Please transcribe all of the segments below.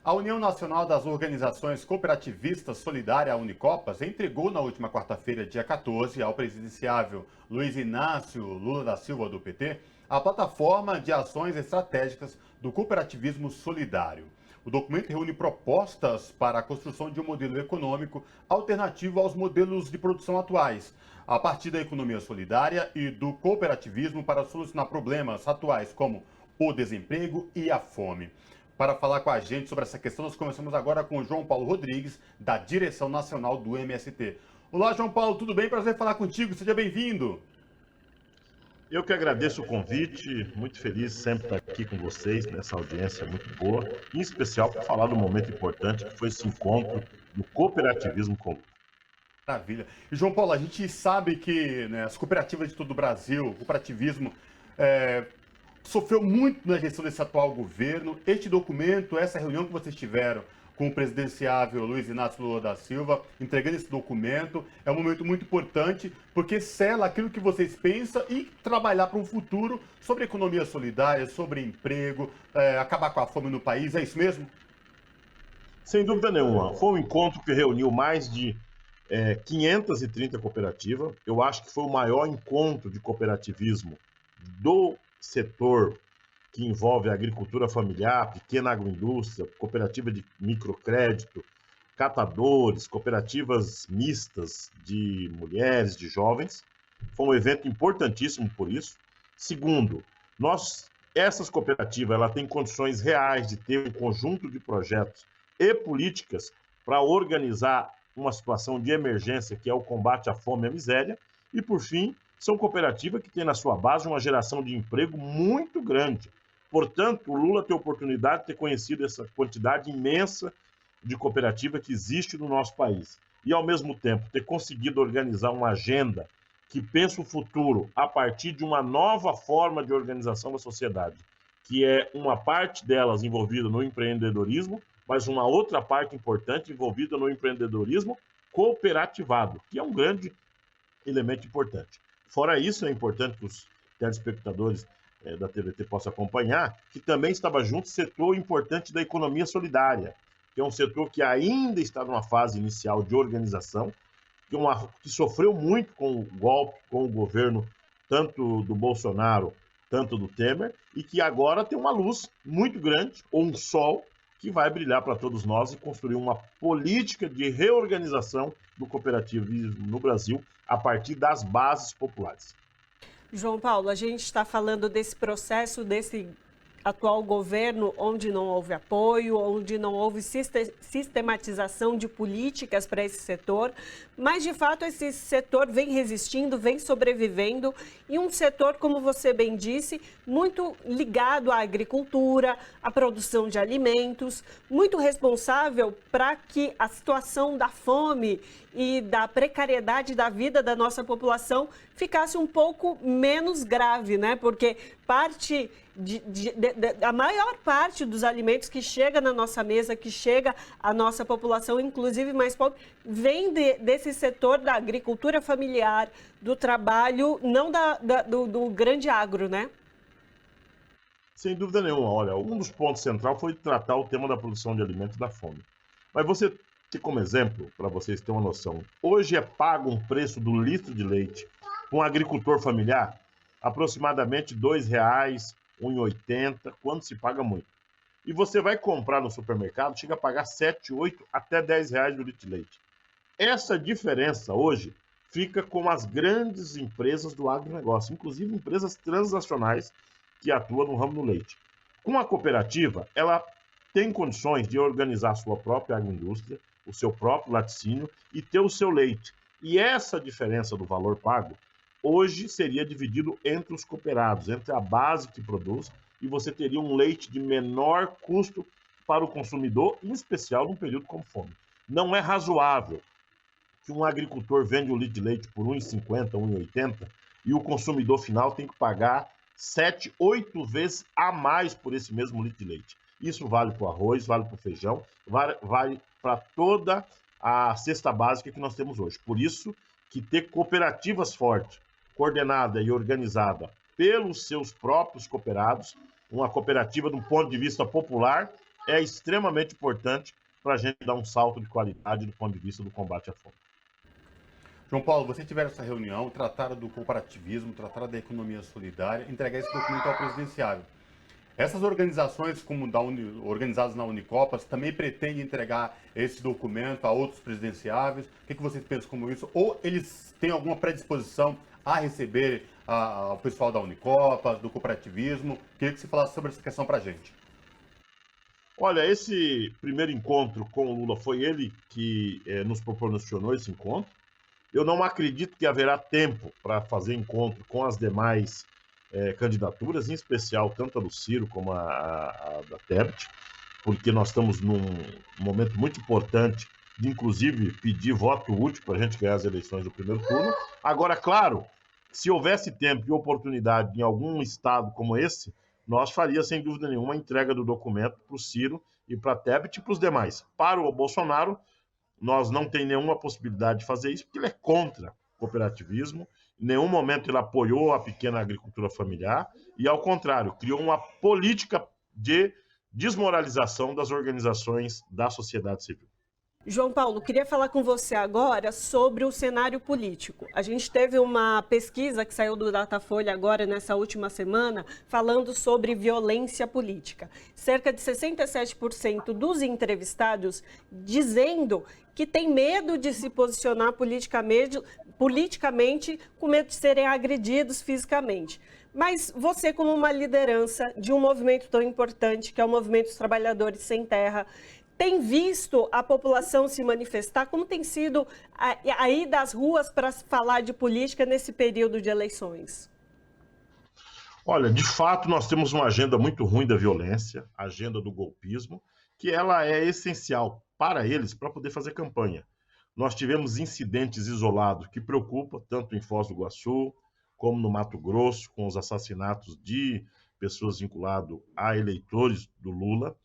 A União Nacional das Organizações Cooperativistas Solidária, a Unicopas, entregou na última quarta-feira, dia 14, ao presidenciável Luiz Inácio Lula da Silva, do PT, a plataforma de ações estratégicas do cooperativismo solidário. O documento reúne propostas para a construção de um modelo econômico alternativo aos modelos de produção atuais, a partir da economia solidária e do cooperativismo para solucionar problemas atuais como o desemprego e a fome. Para falar com a gente sobre essa questão, nós começamos agora com o João Paulo Rodrigues, da direção nacional do MST. Olá, João Paulo, tudo bem? Prazer falar contigo, seja bem-vindo. Eu que agradeço o convite, muito feliz sempre estar aqui com vocês, nessa audiência muito boa, em especial para falar do momento importante que foi esse encontro do cooperativismo com. Maravilha. E, João Paulo, a gente sabe que, né, as cooperativas de todo o Brasil, o cooperativismo, sofreu muito na gestão desse atual governo. Este documento, essa reunião que vocês tiveram com o presidenciável Luiz Inácio Lula da Silva, entregando esse documento, é um momento muito importante, porque sela aquilo que vocês pensam e trabalhar para um futuro sobre economia solidária, sobre emprego, acabar com a fome no país, é isso mesmo? Sem dúvida nenhuma, foi um encontro que reuniu mais de 530 cooperativas. Eu acho que foi o maior encontro de cooperativismo do setor que envolve a agricultura familiar, pequena agroindústria, cooperativa de microcrédito, catadores, cooperativas mistas de mulheres, de jovens. Foi um evento importantíssimo por isso. Segundo, essas cooperativas ela têm condições reais de ter um conjunto de projetos e políticas para organizar uma situação de emergência, que é o combate à fome e à miséria. E, por fim, são cooperativas que têm na sua base uma geração de emprego muito grande. Portanto, o Lula tem a oportunidade de ter conhecido essa quantidade imensa de cooperativa que existe no nosso país. E, ao mesmo tempo, ter conseguido organizar uma agenda que pensa o futuro a partir de uma nova forma de organização da sociedade, que é uma parte delas envolvida no empreendedorismo, mas uma outra parte importante envolvida no empreendedorismo cooperativado, que é um grande elemento importante. Fora isso, é importante que os telespectadores da TVT possam acompanhar, que também estava junto o setor importante da economia solidária, que é um setor que ainda está numa fase inicial de organização, que sofreu muito com o golpe, com o governo, tanto do Bolsonaro, tanto do Temer, e que agora tem uma luz muito grande, ou um sol, que vai brilhar para todos nós e construir uma política de reorganização do cooperativismo no Brasil a partir das bases populares. João Paulo, a gente está falando desse processo, desse atual governo onde não houve apoio, onde não houve sistematização de políticas para esse setor, mas de fato esse setor vem resistindo, vem sobrevivendo e um setor, como você bem disse, muito ligado à agricultura, à produção de alimentos, muito responsável para que a situação da fome e da precariedade da vida da nossa população ficasse um pouco menos grave, né? Porque a maior parte dos alimentos que chega na nossa mesa, que chega à nossa população, inclusive mais pobre, vem desse setor da agricultura familiar, do trabalho, não do grande agro, né? Sem dúvida nenhuma. Olha, um dos pontos centrais foi tratar o tema da produção de alimentos e da fome. Mas você ter como exemplo, para vocês terem uma noção, hoje é pago um preço do litro de leite para um agricultor familiar aproximadamente R$ 2,00, R$ 1,80, quando se paga muito. E você vai comprar no supermercado, chega a pagar 7, 8, até R$ 10 do litro de leite. Essa diferença hoje fica com as grandes empresas do agronegócio, inclusive empresas transnacionais que atuam no ramo do leite. Com a cooperativa, ela tem condições de organizar a sua própria agroindústria, o seu próprio laticínio e ter o seu leite. E essa diferença do valor pago hoje seria dividido entre os cooperados, entre a base que produz, e você teria um leite de menor custo para o consumidor, em especial num período como fome. Não é razoável que um agricultor vende um litro de leite por R$ 1,50, R$ 1,80 e o consumidor final tem que pagar 7, 8 vezes a mais por esse mesmo litro de leite. Isso vale para o arroz, vale para o feijão, vale para toda a cesta básica que nós temos hoje. Por isso que ter cooperativas fortes, coordenada e organizada pelos seus próprios cooperados, uma cooperativa de um ponto de vista popular, é extremamente importante para a gente dar um salto de qualidade do ponto de vista do combate à fome. João Paulo, você tiver essa reunião, trataram do cooperativismo, trataram da economia solidária, entregar esse documento ao presidenciável. Essas organizações como organizadas na Unicopas também pretendem entregar esse documento a outros presidenciáveis? O que vocês pensam como isso? Ou eles têm alguma predisposição a receber o pessoal da Unicopas, do cooperativismo? Queria que você falasse sobre essa questão para a gente. Olha, esse primeiro encontro com o Lula foi ele que nos proporcionou esse encontro. Eu não acredito que haverá tempo para fazer encontro com as demais candidaturas, em especial tanto a do Ciro como a da Tebet, porque nós estamos num momento muito importante de, inclusive, pedir voto útil para a gente ganhar as eleições do primeiro turno. Agora, claro, se houvesse tempo e oportunidade em algum estado como esse, nós faríamos, sem dúvida nenhuma, a entrega do documento para o Ciro e para a Tebet e para os demais. Para o Bolsonaro, nós não tem nenhuma possibilidade de fazer isso, porque ele é contra o cooperativismo. Em nenhum momento ele apoiou a pequena agricultura familiar e, ao contrário, criou uma política de desmoralização das organizações da sociedade civil. João Paulo, queria falar com você agora sobre o cenário político. A gente teve uma pesquisa que saiu do Datafolha agora, nessa última semana, falando sobre violência política. Cerca de 67% dos entrevistados dizendo que tem medo de se posicionar politicamente com medo de serem agredidos fisicamente. Mas você, como uma liderança de um movimento tão importante, que é o Movimento dos Trabalhadores Sem Terra, tem visto a população se manifestar? Como tem sido a ida às ruas para falar de política nesse período de eleições? Olha, de fato, nós temos uma agenda muito ruim da violência, a agenda do golpismo, que ela é essencial para eles para poder fazer campanha. Nós tivemos incidentes isolados que preocupam, tanto em Foz do Iguaçu, como no Mato Grosso, com os assassinatos de pessoas vinculadas a eleitores do Lula,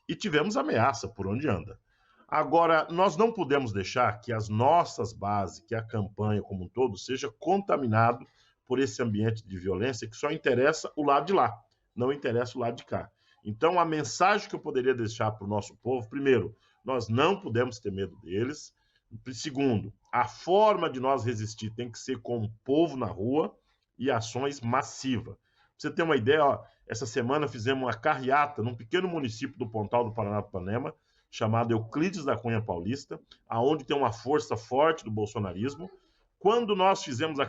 e tivemos ameaça por onde anda. Agora, nós não podemos deixar que as nossas bases, que a campanha como um todo, seja contaminado por esse ambiente de violência que só interessa o lado de lá, não interessa o lado de cá. Então, a mensagem que eu poderia deixar para o nosso povo, primeiro, nós não podemos ter medo deles. Segundo, a forma de nós resistir tem que ser com o povo na rua e ações massivas. Pra você ter uma ideia, ó, essa semana fizemos uma carreata num pequeno município do Pontal do Paranapanema, chamado Euclides da Cunha Paulista, aonde tem uma força forte do bolsonarismo. Quando nós fizemos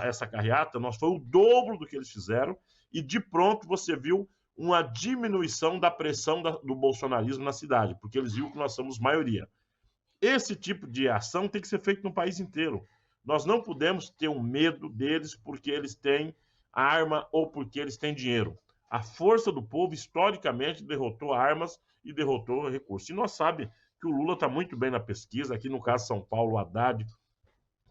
essa carreata, nós foi o dobro do que eles fizeram, e de pronto você viu uma diminuição da pressão do bolsonarismo na cidade, porque eles viram que nós somos maioria. Esse tipo de ação tem que ser feito no país inteiro. Nós não podemos ter um medo deles porque eles têm arma ou porque eles têm dinheiro. A força do povo, historicamente, derrotou armas e derrotou recursos. E nós sabemos que o Lula está muito bem na pesquisa. Aqui no caso de São Paulo, o Haddad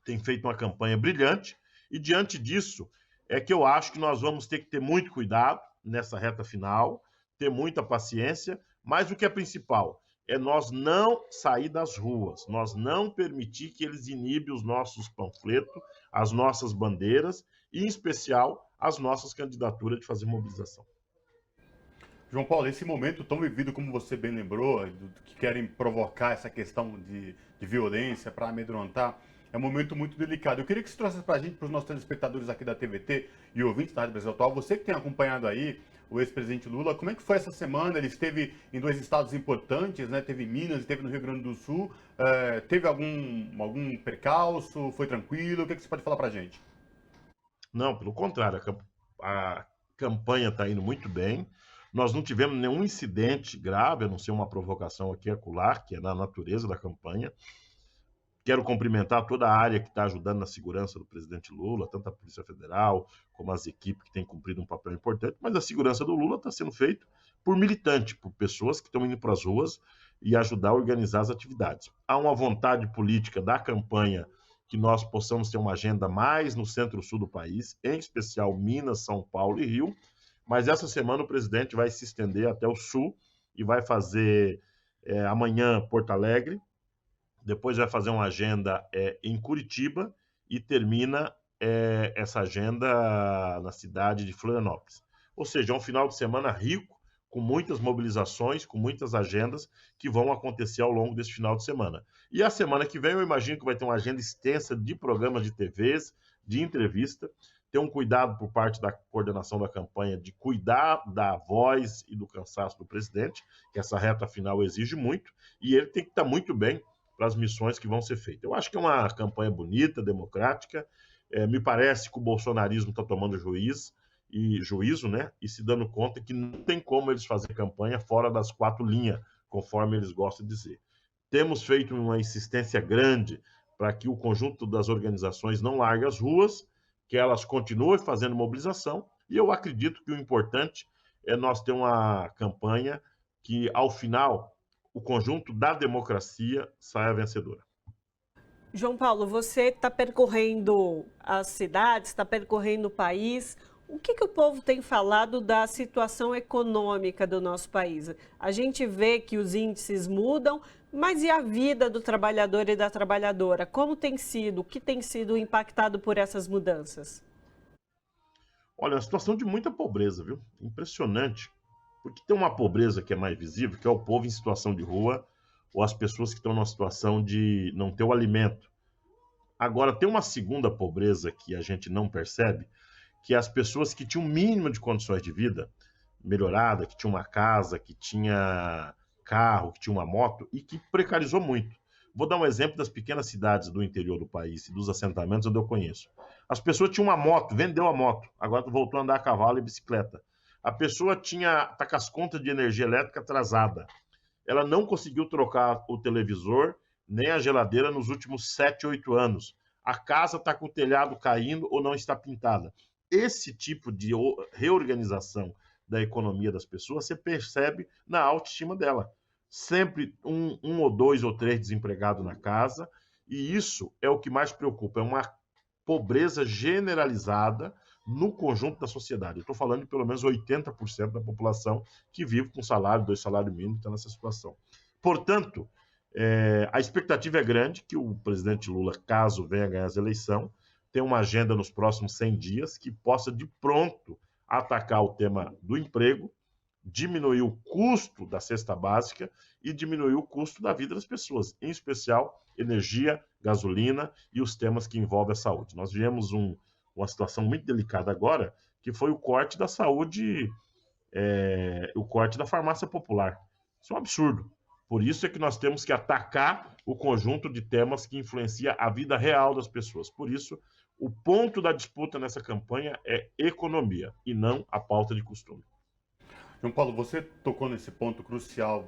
tem feito uma campanha brilhante. E diante disso, é que eu acho que nós vamos ter que ter muito cuidado nessa reta final, ter muita paciência, mas o que é principal é nós não sair das ruas, nós não permitir que eles inibem os nossos panfletos, as nossas bandeiras e, em especial, as nossas candidaturas de fazer mobilização. João Paulo, esse momento tão vivido, como você bem lembrou, que querem provocar essa questão de violência para amedrontar, é um momento muito delicado. Eu queria que você trouxesse para a gente, para os nossos telespectadores aqui da TVT e ouvintes da Rádio Brasil Atual, você que tem acompanhado aí o ex-presidente Lula, como é que foi essa semana? Ele esteve em 2 estados importantes, né? Teve em Minas e teve no Rio Grande do Sul. Teve algum percalço? Foi tranquilo? O que você pode falar para a gente? Não, pelo contrário, a campanha está indo muito bem. Nós não tivemos nenhum incidente grave, a não ser uma provocação aqui acolá, que é na natureza da campanha. Quero cumprimentar toda a área que está ajudando na segurança do presidente Lula, tanto a Polícia Federal como as equipes que têm cumprido um papel importante, mas a segurança do Lula está sendo feita por militantes, por pessoas que estão indo para as ruas e ajudar a organizar as atividades. Há uma vontade política da campanha que nós possamos ter uma agenda mais no centro-sul do país, em especial Minas, São Paulo e Rio, mas essa semana o presidente vai se estender até o sul e vai fazer amanhã Porto Alegre, depois vai fazer uma agenda em Curitiba e termina essa agenda na cidade de Florianópolis. Ou seja, é um final de semana rico, com muitas mobilizações, com muitas agendas que vão acontecer ao longo desse final de semana. E a semana que vem eu imagino que vai ter uma agenda extensa de programas de TVs, de entrevista, ter um cuidado por parte da coordenação da campanha de cuidar da voz e do cansaço do presidente, que essa reta final exige muito, e ele tem que estar muito bem para as missões que vão ser feitas. Eu acho que é uma campanha bonita, democrática, me parece que o bolsonarismo está tomando juízo, né? E se dando conta que não tem como eles fazer campanha fora das 4 linhas, conforme eles gostam de dizer. Temos feito uma insistência grande para que o conjunto das organizações não largue as ruas, que elas continuem fazendo mobilização, e eu acredito que o importante é nós ter uma campanha que, ao final, o conjunto da democracia saia vencedora. João Paulo, você está percorrendo as cidades, está percorrendo o país. O que o povo tem falado da situação econômica do nosso país? A gente vê que os índices mudam, mas e a vida do trabalhador e da trabalhadora? Como tem sido? O que tem sido impactado por essas mudanças? Olha, é uma situação de muita pobreza, viu? Impressionante. Porque tem uma pobreza que é mais visível, que é o povo em situação de rua, ou as pessoas que estão numa situação de não ter o alimento. Agora, tem uma segunda pobreza que a gente não percebe, que é as pessoas que tinham o mínimo de condições de vida melhorada, que tinham uma casa, que tinha carro, que tinha uma moto, e que precarizou muito. Vou dar um exemplo das pequenas cidades do interior do país e dos assentamentos onde eu conheço. As pessoas tinham uma moto, vendeu a moto, agora voltou a andar a cavalo e bicicleta. A pessoa está com as contas de energia elétrica atrasada. Ela não conseguiu trocar o televisor nem a geladeira nos últimos 7, 8 anos. A casa está com o telhado caindo ou não está pintada. Esse tipo de reorganização da economia das pessoas você percebe na autoestima dela. Sempre um ou dois ou três desempregados na casa, e isso é o que mais preocupa, é uma pobreza generalizada no conjunto da sociedade. Eu estou falando de pelo menos 80% da população que vive com salário, 2 salários mínimos, está nessa situação. Portanto, a expectativa é grande que o presidente Lula, caso venha ganhar as eleições, tenha uma agenda nos próximos 100 dias que possa de pronto atacar o tema do emprego, diminuir o custo da cesta básica e diminuir o custo da vida das pessoas, em especial energia, gasolina e os temas que envolvem a saúde. Nós vivemos uma situação muito delicada agora, que foi o corte da saúde, o corte da farmácia popular. Isso é um absurdo. Por isso é que nós temos que atacar o conjunto de temas que influencia a vida real das pessoas. Por isso, o ponto da disputa nessa campanha é economia e não a pauta de costume. João Paulo, você tocou nesse ponto crucial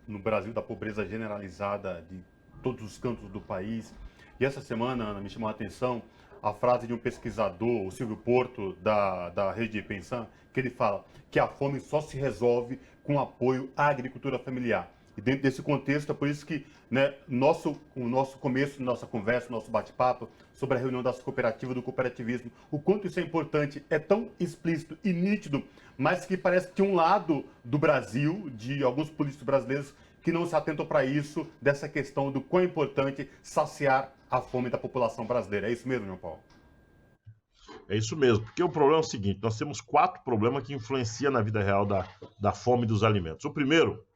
no Brasil da pobreza generalizada de todos os cantos do país. E essa semana, Ana, me chamou a atenção a frase de um pesquisador, o Silvio Porto, da Rede Pensão, que ele fala que a fome só se resolve com apoio à agricultura familiar. E dentro desse contexto, é por isso que o nosso começo, nossa conversa, nosso bate-papo sobre a reunião das cooperativas, do cooperativismo, o quanto isso é importante, é tão explícito e nítido, mas que parece que um lado do Brasil, de alguns políticos brasileiros, que não se atentam para isso, dessa questão do quão é importante saciar a fome da população brasileira. É isso mesmo, João Paulo? É isso mesmo, porque o problema é o seguinte, nós temos 4 problemas que influenciam na vida real da fome dos alimentos. O primeiro,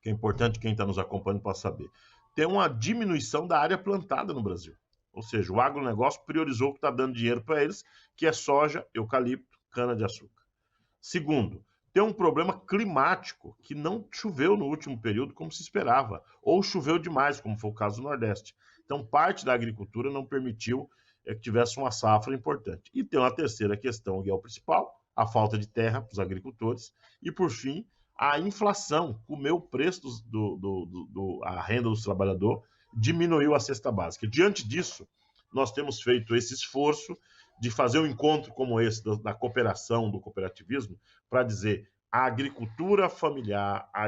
que é importante quem está nos acompanhando para saber, tem uma diminuição da área plantada no Brasil. Ou seja, o agronegócio priorizou o que está dando dinheiro para eles, que é soja, eucalipto, cana-de-açúcar. Segundo, tem um problema climático, que não choveu no último período como se esperava, ou choveu demais, como foi o caso do Nordeste. Então, parte da agricultura não permitiu que tivesse uma safra importante. E tem uma terceira questão, que é o principal, a falta de terra para os agricultores. E, por fim, a inflação comeu o preço a renda dos trabalhadores, diminuiu a cesta básica. Diante disso, nós temos feito esse esforço de fazer um encontro como esse da cooperação, do cooperativismo, para dizer a agricultura familiar, a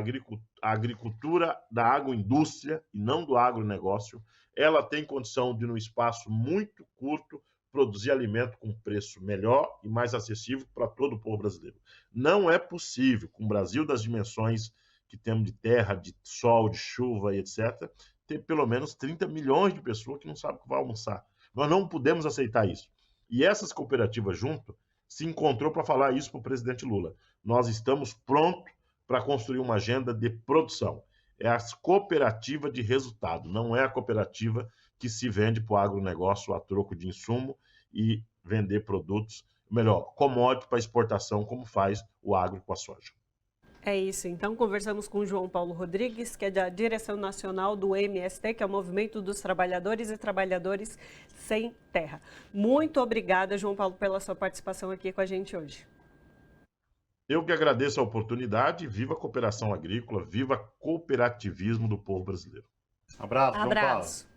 agricultura da agroindústria e não do agronegócio, ela tem condição de, num espaço muito curto, produzir alimento com preço melhor e mais acessível para todo o povo brasileiro. Não é possível, com o Brasil das dimensões que temos de terra, de sol, de chuva e etc., ter pelo menos 30 milhões de pessoas que não sabem o que vai almoçar. Nós não podemos aceitar isso. E essas cooperativas junto se encontrou para falar isso para o presidente Lula. nós estamos prontos para construir uma agenda de produção. É a cooperativa de resultado, não é a cooperativa que se vende para o agronegócio a troco de insumo e vender produtos, melhor, commodity para exportação, como faz o agro com a soja. É isso, então conversamos com o João Paulo Rodrigues, que é da direção nacional do MST, que é o Movimento dos Trabalhadores e Trabalhadores Sem Terra. Muito obrigada, João Paulo, pela sua participação aqui com a gente hoje. Eu que agradeço a oportunidade, viva a cooperação agrícola, viva cooperativismo do povo brasileiro. Abraço, João Paulo. Abraço.